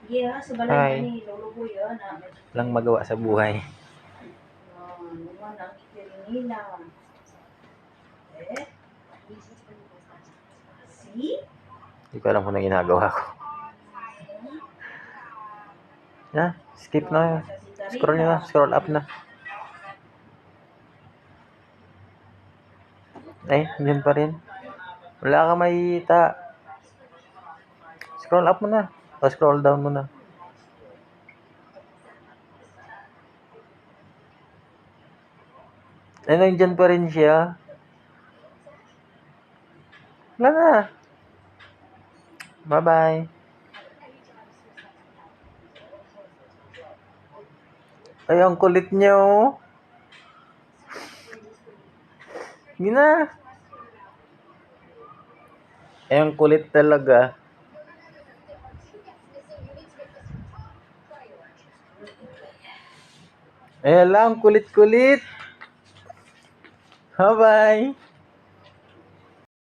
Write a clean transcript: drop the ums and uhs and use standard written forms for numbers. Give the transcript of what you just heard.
Yeah, sa balay Hi. ni Lolo yun. Walang magawa sa buhay. Naman ang ikirinina. Eh? See? Hindi ko alam kung ano ginagawa ko. Na, skip na. Scroll nyo na. Scroll up na. Ay, yun pa rin. Wala ka makita. Scroll up mo na. O scroll down mo na. Ay, nandyan pa rin siya. Wala na. Bye-bye. Ay, ang kulit niya, oh. Hindi na. Ay, ang kulit talaga. Ay, ala, ang kulit-kulit. Bye-bye.